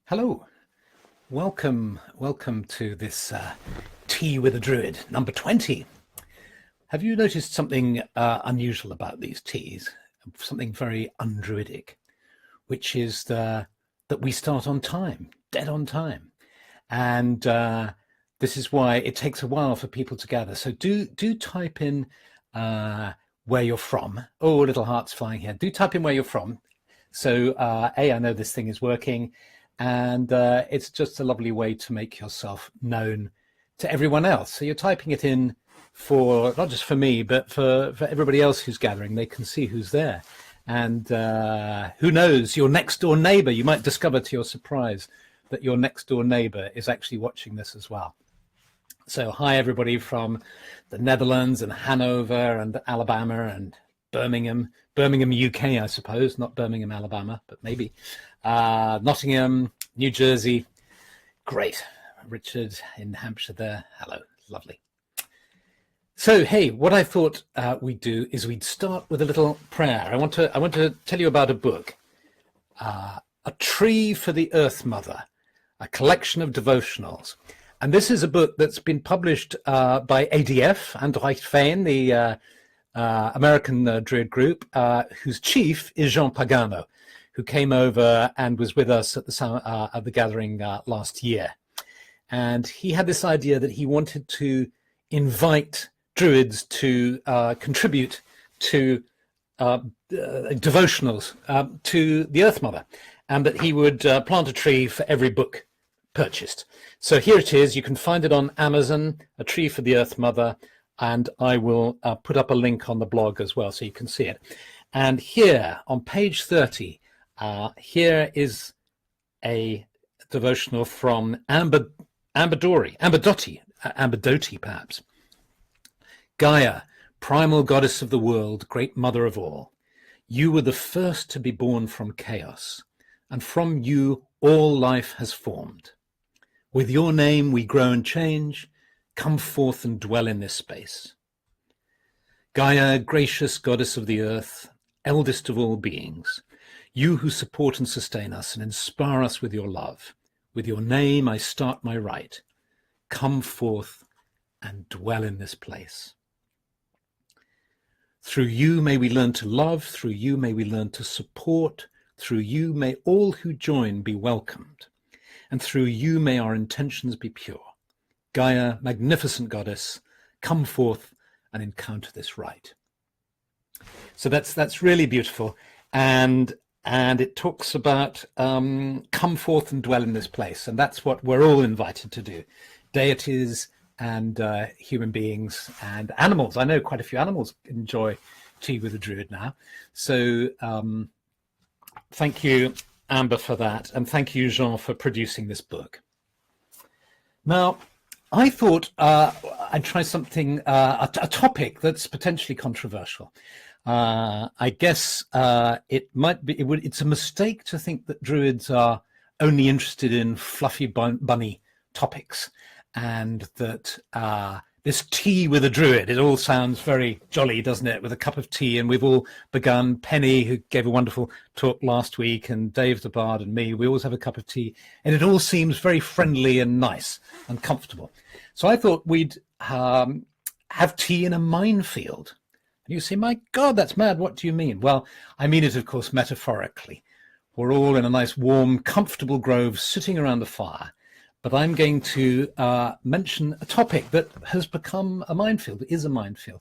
Hello, welcome to this Tea with a Druid, number 20. Have you noticed something unusual about these teas? Something very undruidic, which is that we start on time, dead on time. And this is why it takes a while for people to gather. So do type in where you're from. Oh, little hearts flying here. Do type in where you're from. So I know this thing is working. And it's just a lovely way to make yourself known to everyone else. So you're typing it in for, not just for me, but for everybody else who's gathering. They can see who's there. And who knows, your next door neighbor, you might discover to your surprise that your next door neighbor is actually watching this as well. So hi, everybody from the Netherlands and Hanover and Alabama and Birmingham, UK, I suppose, not Birmingham, Alabama, but maybe. Nottingham, New Jersey. Great. Richard in Hampshire there. Hello. Lovely. So, hey, what I thought we'd do is we'd start with a little prayer. I want to tell you about a book, A Tree for the Earth Mother, a collection of devotionals. And this is a book that's been published by ADF, Andrecht Fein, the American Druid group, whose chief is Jean Pagano, who came over and was with us at the gathering last year. And he had this idea that he wanted to invite Druids to contribute to devotionals to the Earth Mother, and that he would plant a tree for every book purchased. So here it is. You can find it on Amazon, A Tree for the Earth Mother, and I will put up a link on the blog as well so you can see it. And here on page 30, here is a devotional from Amber Doty perhaps. Gaia, primal goddess of the world, great mother of all, you were the first to be born from chaos, and from you all life has formed. With your name we grow and change. Come forth and dwell in this space. Gaia, gracious goddess of the earth, eldest of all beings, you who support and sustain us and inspire us with your love. With your name I start my rite. Come forth and dwell in this place. Through you may we learn to love, through you may we learn to support, through you may all who join be welcomed, and through you may our intentions be pure. Gaia, magnificent goddess, come forth and encounter this rite. So that's really beautiful, and it talks about come forth and dwell in this place, and that's what we're all invited to do. Deities and human beings and animals. I know quite a few animals enjoy tea with a druid now. So thank you, Amber, for that, and thank you, Jean, for producing this book. Now, I thought I'd try something, a topic that's potentially controversial. I guess it's a mistake to think that Druids are only interested in fluffy bunny topics, and that this tea with a Druid, it all sounds very jolly, doesn't it, with a cup of tea, and we've all begun. Penny, who gave a wonderful talk last week, and Dave the Bard and me, we always have a cup of tea, and it all seems very friendly and nice and comfortable. So I thought we'd have tea in a minefield. And you say, my God, that's mad. What do you mean? Well, I mean it, of course, metaphorically. We're all in a nice, warm, comfortable grove sitting around a fire. But I'm going to mention a topic that has become a minefield, is a minefield,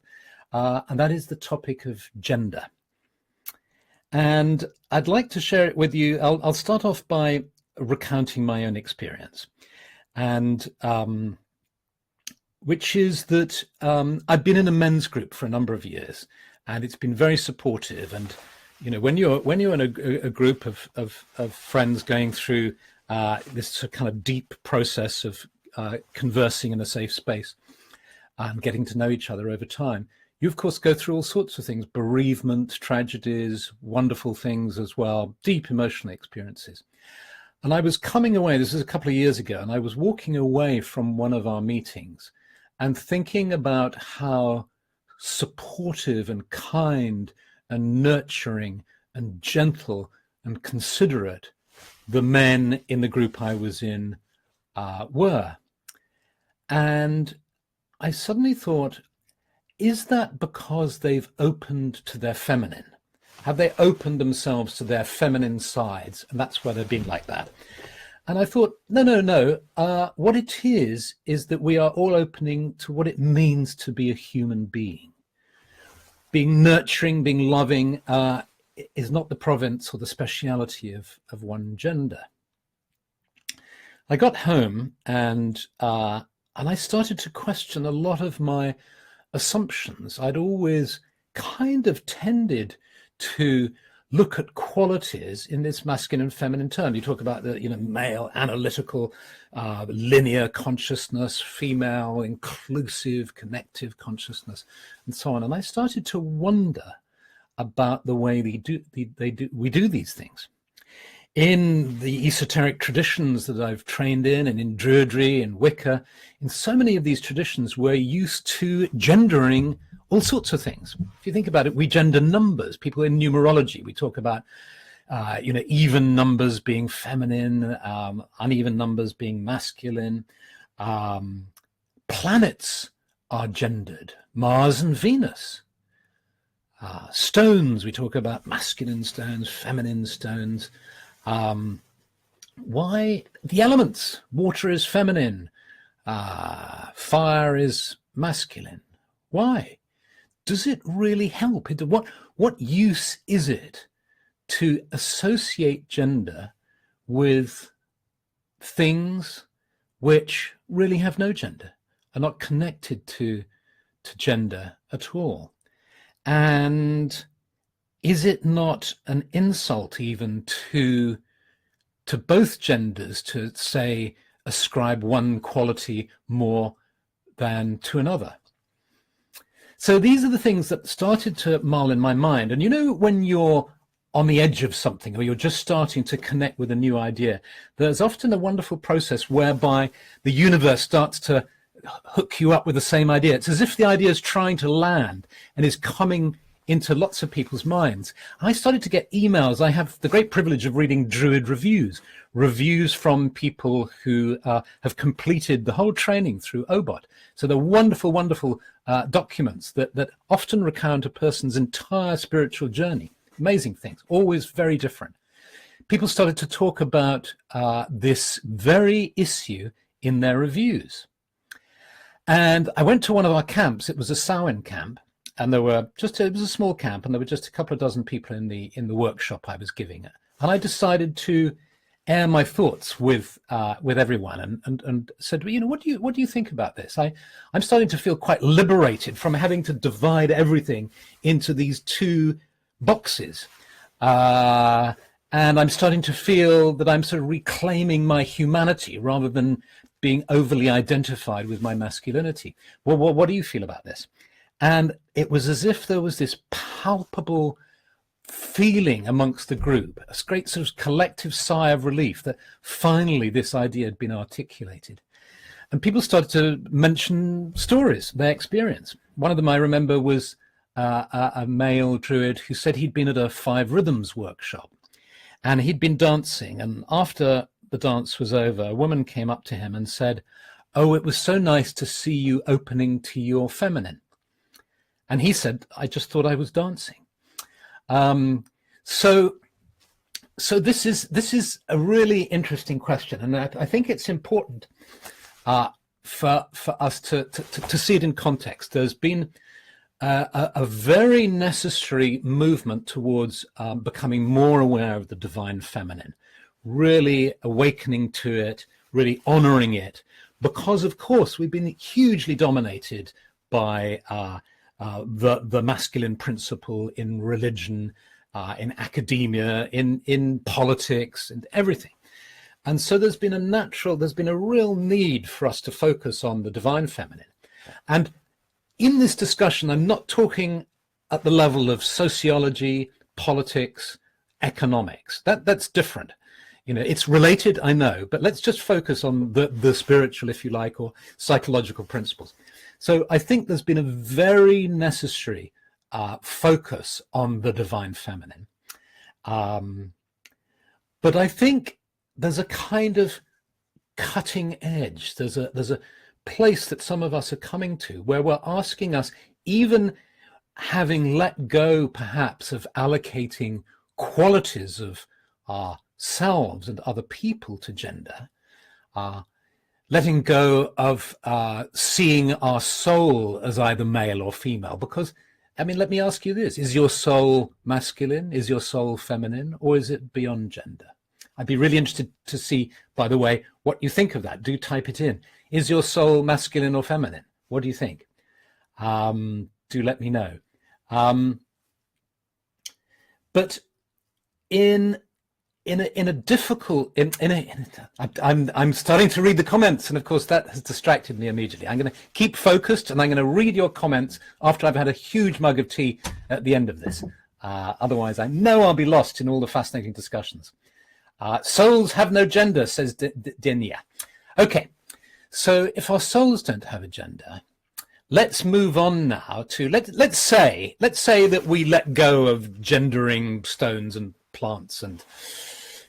and that is the topic of gender. And I'd like to share it with you. I'll start off by recounting my own experience, and which is that I've been in a men's group for a number of years, and it's been very supportive. And you know, when you're in a group of friends going through this kind of deep process of conversing in a safe space and getting to know each other over time, you of course go through all sorts of things: bereavement, tragedies, wonderful things as well, deep emotional experiences. And I was coming away, this was a couple of years ago, and I was walking away from one of our meetings and thinking about how supportive and kind and nurturing and gentle and considerate the men in the group I was in were. And I suddenly thought, is that because they've opened to their feminine? Have they opened themselves to their feminine sides? And that's why they've been like that. And I thought, no. What it is that we are all opening to what it means to be a human being. Being nurturing, being loving is not the province or the speciality of one gender. I got home and I started to question a lot of my assumptions. I'd always kind of tended to look at qualities in this masculine and feminine term. You talk about the male analytical, linear consciousness, female inclusive, connective consciousness, and so on. And I started to wonder about the way we do these things. In the esoteric traditions that I've trained in, and in Druidry and Wicca, in so many of these traditions, we're used to gendering all sorts of things. If you think about it, we gender numbers. People in numerology, we talk about even numbers being feminine, uneven numbers being masculine. Planets are gendered, Mars and Venus. Stones, we talk about masculine stones, feminine stones. Why the elements? Water is feminine, fire is masculine. Why? Does it really help? What use is it to associate gender with things which really have no gender, are not connected to gender at all? And is it not an insult even to both genders to, say, ascribe one quality more than to another? So these are the things that started to mull in my mind. And when you're on the edge of something, or you're just starting to connect with a new idea, there's often a wonderful process whereby the universe starts to hook you up with the same idea. It's as if the idea is trying to land and is coming into lots of people's minds. I started to get emails. I have the great privilege of reading Druid reviews from people who have completed the whole training through OBOT. So they're wonderful, wonderful documents that often recount a person's entire spiritual journey. Amazing things, always very different. People started to talk about this very issue in their reviews. And I went to one of our camps. It was a Samhain camp. And it was a small camp, and there were just a couple of dozen people in the workshop I was giving. And I decided to air my thoughts with everyone, and said, what do you think about this? I'm starting to feel quite liberated from having to divide everything into these two boxes, and I'm starting to feel that I'm sort of reclaiming my humanity rather than being overly identified with my masculinity. Well, what do you feel about this? And it was as if there was this palpable feeling amongst the group, a great sort of collective sigh of relief that finally this idea had been articulated. And people started to mention stories, their experience. One of them I remember was a male druid who said he'd been at a 5 Rhythms workshop and he'd been dancing. And after the dance was over, a woman came up to him and said, "Oh, it was so nice to see you opening to your feminine." And he said, "I just thought I was dancing." So this is a really interesting question, and I think it's important for us to see it in context. There's been a very necessary movement towards becoming more aware of the divine feminine, really awakening to it, really honoring it, because of course we've been hugely dominated by the masculine principle in religion, in academia, in politics, and everything. And so there's been a real need for us to focus on the divine feminine. And in this discussion, I'm not talking at the level of sociology, politics, economics. That's different. It's related, I know, but let's just focus on the spiritual, if you like, or psychological principles. So I think there's been a very necessary focus on the divine feminine. But I think there's a kind of cutting edge. There's a place that some of us are coming to where we're asking us, even having let go perhaps of allocating qualities of ourselves and other people to gender, letting go of seeing our soul as either male or female. Because, I mean, let me ask you this: is your soul masculine? Is your soul feminine? Or is it beyond gender? I'd be really interested to see, by the way, what you think of that. Do type it in. Is your soul masculine or feminine? What do you think? Do let me know. But I'm starting to read the comments, and of course that has distracted me immediately. I'm going to keep focused, and I'm going to read your comments after I've had a huge mug of tea at the end of this. Otherwise, I know I'll be lost in all the fascinating discussions. Souls have no gender, says Denia. Okay, so if our souls don't have a gender, let's move on now to let's say that we let go of gendering stones and plants and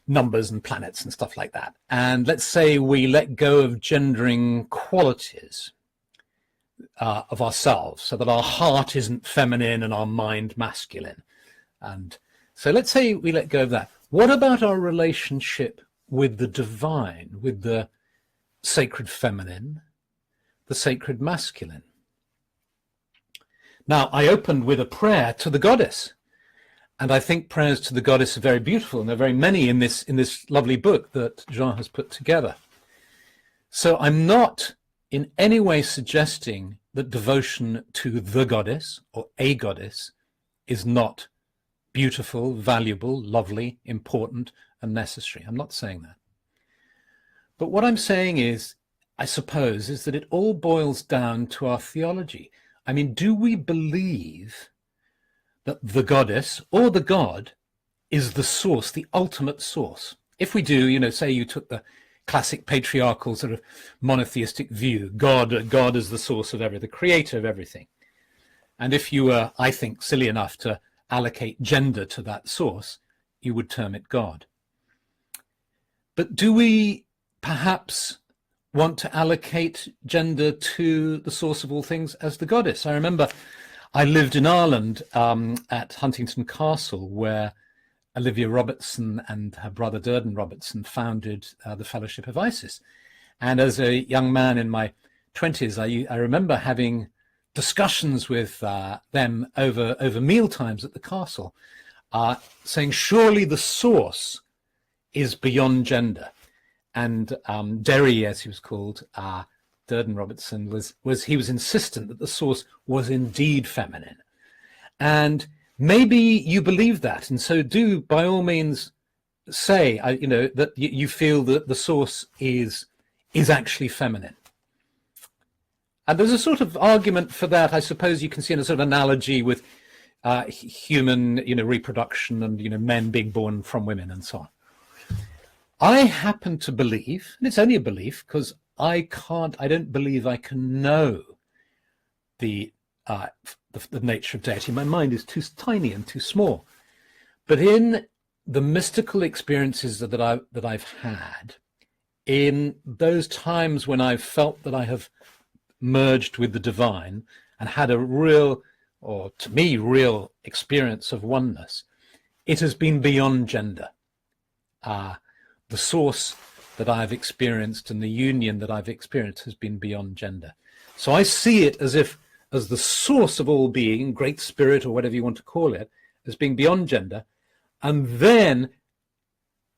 numbers and planets and stuff like that, and let's say we let go of gendering qualities of ourselves, so that our heart isn't feminine and our mind masculine. And so let's say we let go of that. What about our relationship with the divine, with the sacred feminine, the sacred masculine? Now, I opened with a prayer to the goddess, and I think prayers to the goddess are very beautiful, and there are very many in this lovely book that Jean has put together. So I'm not in any way suggesting that devotion to the goddess or a goddess is not beautiful, valuable, lovely, important, and necessary. I'm not saying that. But what I'm saying is, I suppose, is that it all boils down to our theology. I mean, do we believe that the goddess or the god is the source, the ultimate source? If we do, say you took the classic patriarchal sort of monotheistic view, God is the source of everything, the creator of everything. And if you were, I think, silly enough to allocate gender to that source, you would term it God. But do we perhaps want to allocate gender to the source of all things as the goddess? I remember I lived in Ireland at Huntington Castle, where Olivia Robertson and her brother Durden Robertson founded the Fellowship of Isis. And as a young man in my 20s, I remember having discussions with them over meal times at the castle, saying surely the source is beyond gender. And Derry, as he was called, Durden Robertson, was insistent that the source was indeed feminine. And maybe you believe that, and so do by all means say that you feel that the source is actually feminine. And there's a sort of argument for that. I suppose you can see in a sort of analogy with human reproduction and men being born from women and so on. I happen to believe, and it's only a belief because I don't believe I can know the nature of deity. My mind is too tiny and too small. But in the mystical experiences that I've had, in those times when I've felt that I have merged with the divine and had a real, or to me, real experience of oneness, it has been beyond gender. The source that I've experienced and the union that I've experienced has been beyond gender. So I see it as the source of all being, great spirit, or whatever you want to call it, as being beyond gender. And then,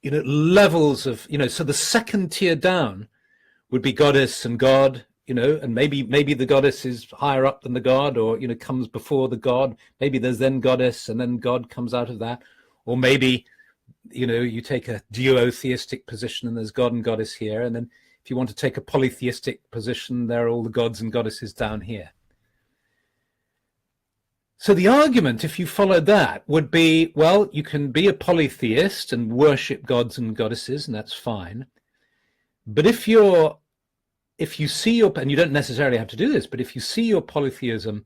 levels of, so the second tier down would be goddess and God, and maybe the goddess is higher up than the god, or, comes before the god. Maybe there's then goddess and then God comes out of that. Or maybe, you take a duotheistic position and there's God and goddess here. And then if you want to take a polytheistic position, there are all the gods and goddesses down here. So the argument, if you follow that, would be, well, you can be a polytheist and worship gods and goddesses, and that's fine. But if you see your, and you don't necessarily have to do this, but if you see your polytheism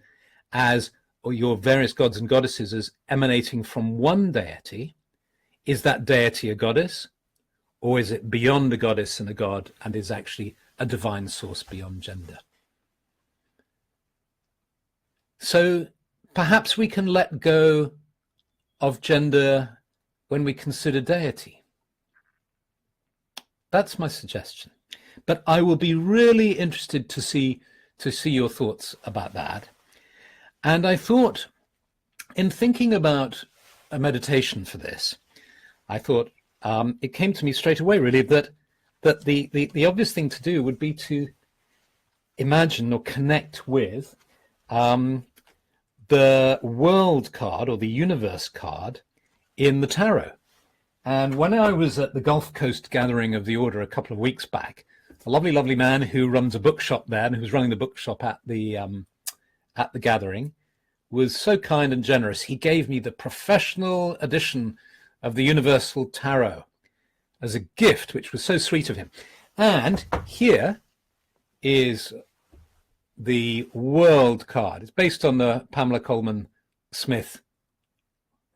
as, or your various gods and goddesses as emanating from one deity, is that deity a goddess Or is it beyond a goddess and a god and is actually a divine source beyond gender? So perhaps we can let go of gender when we consider deity. That's my suggestion. But I will be really interested to see your thoughts about that. And I thought, in thinking about a meditation for this, I thought it came to me straight away, really, that the obvious thing to do would be to imagine or connect with the world card or the universe card in the tarot. And when I was at the Gulf Coast gathering of the Order a couple of weeks back, a lovely, lovely man who runs a bookshop there and who's running the bookshop at the gathering was so kind and generous. He gave me the professional edition of the Universal Tarot as a gift, which was so sweet of him. And here is the world card. It's based on the Pamela Coleman Smith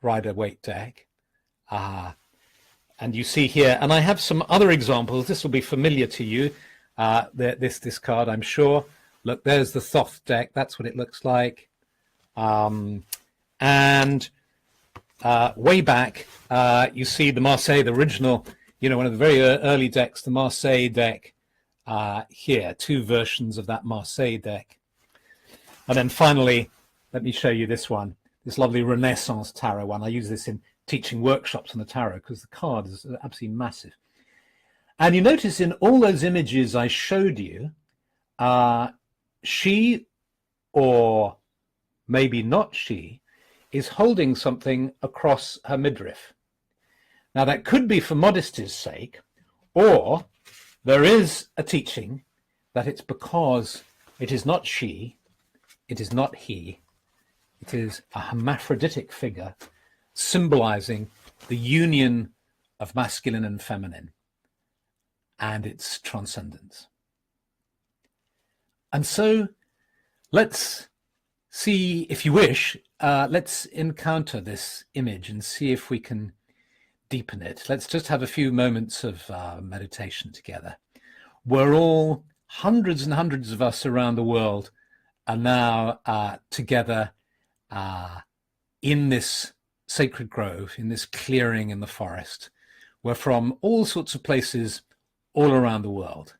Rider-Waite deck. And you see here, and I have some other examples. This will be familiar to you, this card, I'm sure. Look, there's the Thoth deck. That's what it looks like. And way back, you see the Marseille, the original, one of the very early decks, the Marseille deck here, two versions of that Marseille deck. And then finally, let me show you this one, this lovely Renaissance tarot one. I use this in teaching workshops on the tarot because the card is absolutely massive. And you notice in all those images I showed you, she, or maybe not she, is holding something across her midriff. Now that could be for modesty's sake, or there is a teaching that it's because it is not she, it is not he, it is a hermaphroditic figure symbolizing the union of masculine and feminine and its transcendence. And so let's see, if you wish, let's encounter this image and see if we can deepen it. Let's just have a few moments of meditation together. We're all, hundreds and hundreds of us around the world are now together in this sacred grove, in this clearing in the forest. We're from all sorts of places all around the world,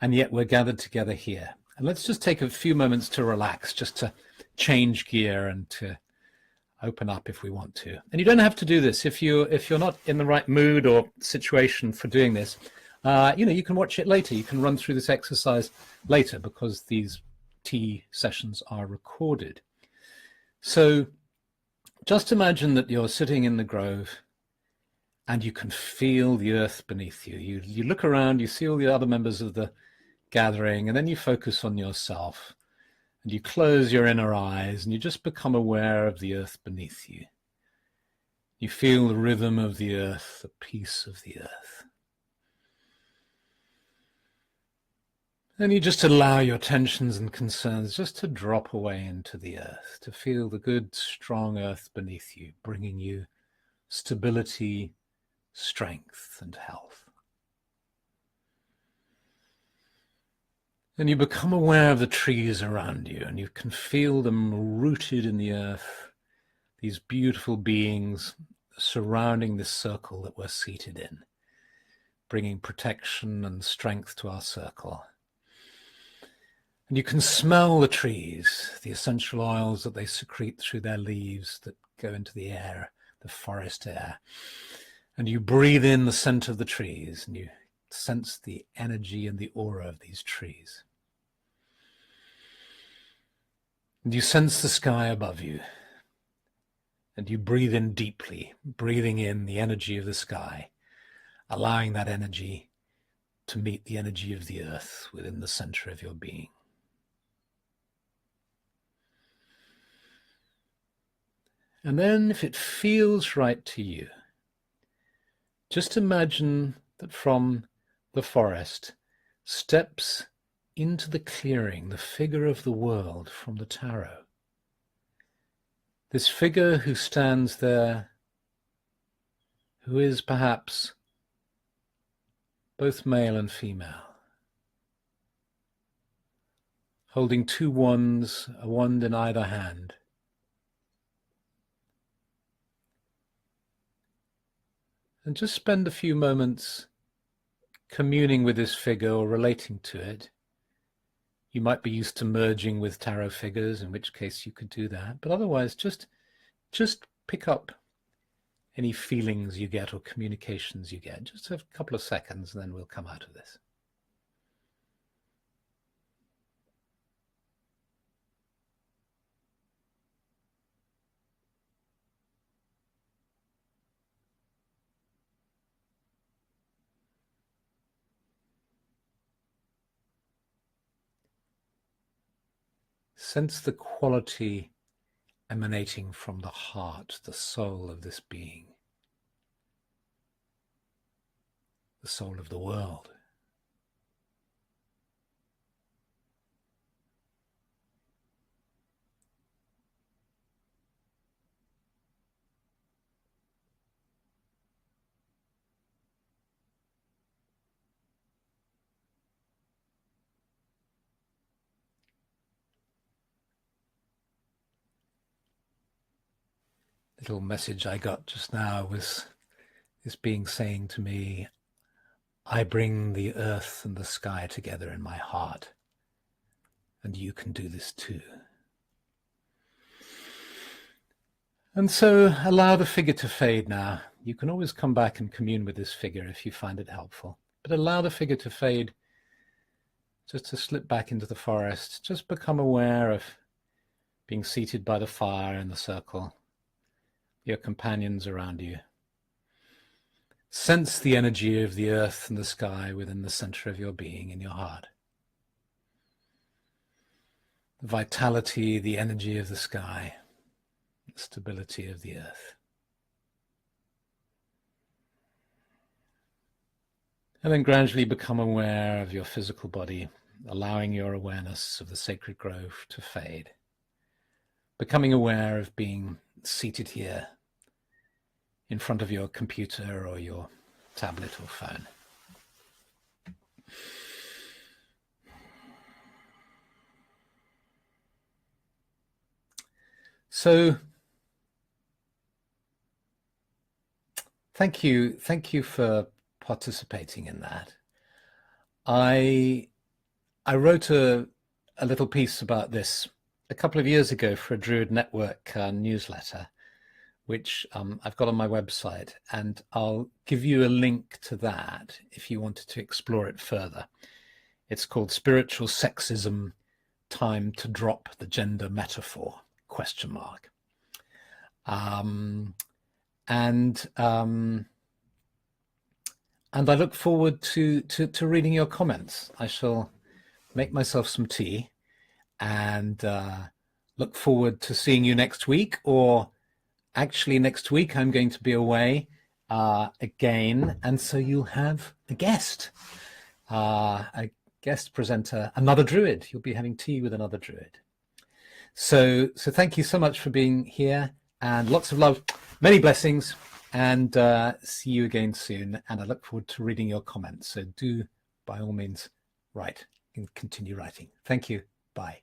and yet we're gathered together here. And let's just take a few moments to relax, just to change gear and to open up if we want to. And you don't have to do this if you're not in the right mood or situation for doing this. You can watch it later. You can run through this exercise later because these tea sessions are recorded. So just imagine that you're sitting in the grove and you can feel the earth beneath you. You look around, you see all the other members of the gathering, and then you focus on yourself and you close your inner eyes and you just become aware of the earth beneath you. You feel the rhythm of the earth, the peace of the earth. And you just allow your tensions and concerns just to drop away into the earth, to feel the good, strong earth beneath you, bringing you stability, strength, and health. And you become aware of the trees around you, and you can feel them rooted in the earth, these beautiful beings surrounding this circle that we're seated in, bringing protection and strength to our circle. And you can smell the trees, the essential oils that they secrete through their leaves that go into the air, the forest air. And you breathe in the scent of the trees, and you sense the energy and the aura of these trees. And you sense the sky above you, and you breathe in deeply, breathing in the energy of the sky, allowing that energy to meet the energy of the earth within the center of your being. And then, if it feels right to you, just imagine that from the forest steps into the clearing the figure of the world from the tarot. This figure who stands there, who is perhaps both male and female, holding two wands, a wand in either hand. And just spend a few moments communing with this figure or relating to it. You might be used to merging with tarot figures, in which case you could do that. But otherwise, just pick up any feelings you get or communications you get. Just a couple of seconds, and then we'll come out of this. Sense the quality emanating from the heart, the soul of this being, the soul of the world. Little message I got just now was this being saying to me, I bring the earth and the sky together in my heart, and you can do this too. And so allow the figure to fade now. You can always come back and commune with this figure if you find it helpful, but allow the figure to fade, just to slip back into the forest. Just become aware of being seated by the fire in the circle, your companions around you. Sense the energy of the earth and the sky within the center of your being, in your heart. The vitality, the energy of the sky, the stability of the earth. And then gradually become aware of your physical body, allowing your awareness of the sacred grove to fade. Becoming aware of being seated here in front of your computer or your tablet or phone. So thank you for participating in that. I wrote a little piece about this a couple of years ago for a Druid Network newsletter, which I've got on my website, and I'll give you a link to that if you wanted to explore it further. It's called Spiritual Sexism, Time to Drop the Gender Metaphor, ? And I look forward to reading your comments. I shall make myself some tea and look forward to seeing you next week, or actually next week I'm going to be away again, and so you'll have a guest presenter, another Druid. You'll be having tea with another Druid. So thank you so much for being here, and lots of love, many blessings, and see you again soon. And I look forward to reading your comments. So do, by all means, write and continue writing. Thank you. Bye.